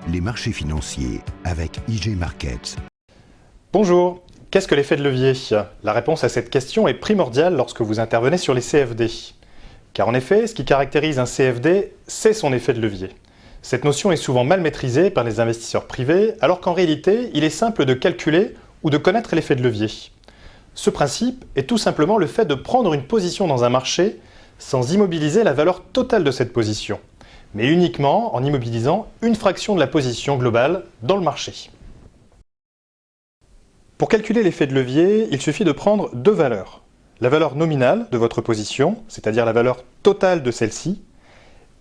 Les marchés financiers avec IG Markets. Bonjour, qu'est-ce que l'effet de levier? La réponse à cette question est primordiale lorsque vous intervenez sur les CFD. Car en effet, ce qui caractérise un CFD, c'est son effet de levier. Cette notion est souvent mal maîtrisée par les investisseurs privés, alors qu'en réalité, il est simple de calculer ou de connaître l'effet de levier. Ce principe est tout simplement le fait de prendre une position dans un marché sans immobiliser la valeur totale de cette position, mais uniquement en immobilisant une fraction de la position globale dans le marché. Pour calculer l'effet de levier, il suffit de prendre deux valeurs. La valeur nominale de votre position, c'est-à-dire la valeur totale de celle-ci,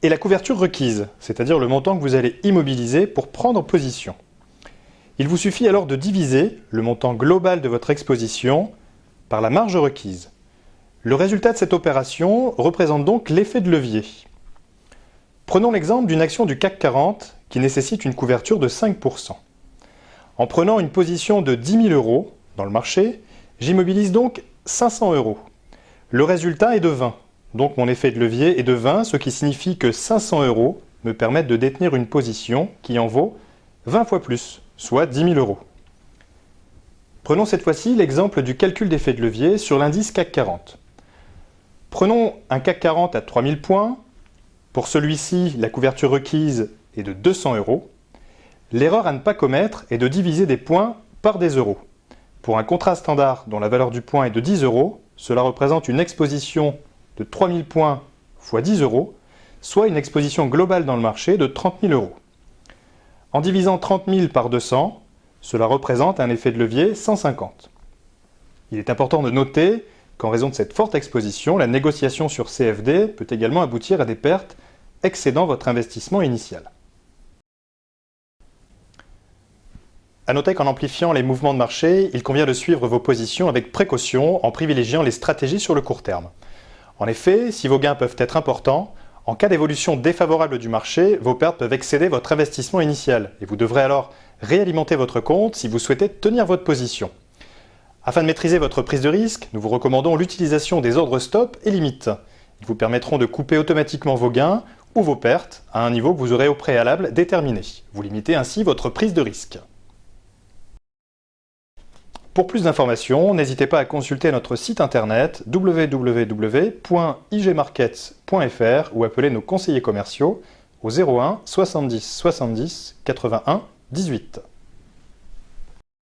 et la couverture requise, c'est-à-dire le montant que vous allez immobiliser pour prendre position. Il vous suffit alors de diviser le montant global de votre exposition par la marge requise. Le résultat de cette opération représente donc l'effet de levier. Prenons l'exemple d'une action du CAC 40 qui nécessite une couverture de 5%. En prenant une position de 10 000 € dans le marché, j'immobilise donc 500 €. Le résultat est de 20. Donc mon effet de levier est de 20, ce qui signifie que 500 € me permettent de détenir une position qui en vaut 20 fois plus, soit 10 000 €. Prenons cette fois-ci l'exemple du calcul d'effet de levier sur l'indice CAC 40. Prenons un CAC 40 à 3000 points. Pour celui-ci, la couverture requise est de 200 €. L'erreur à ne pas commettre est de diviser des points par des euros. Pour un contrat standard dont la valeur du point est de 10 €, cela représente une exposition de 3000 points x 10 €, soit une exposition globale dans le marché de 30 000 €. En divisant 30 000 par 200, cela représente un effet de levier 150. Il est important de noter qu'en raison de cette forte exposition, la négociation sur CFD peut également aboutir à des pertes excédant votre investissement initial. À noter qu'en amplifiant les mouvements de marché, il convient de suivre vos positions avec précaution en privilégiant les stratégies sur le court terme. En effet, si vos gains peuvent être importants, en cas d'évolution défavorable du marché, vos pertes peuvent excéder votre investissement initial et vous devrez alors réalimenter votre compte si vous souhaitez tenir votre position. Afin de maîtriser votre prise de risque, nous vous recommandons l'utilisation des ordres stop et limites. Ils vous permettront de couper automatiquement vos gains ou vos pertes à un niveau que vous aurez au préalable déterminé. Vous limitez ainsi votre prise de risque. Pour plus d'informations, n'hésitez pas à consulter notre site internet www.igmarkets.fr ou appeler nos conseillers commerciaux au 01 70 70 81 18.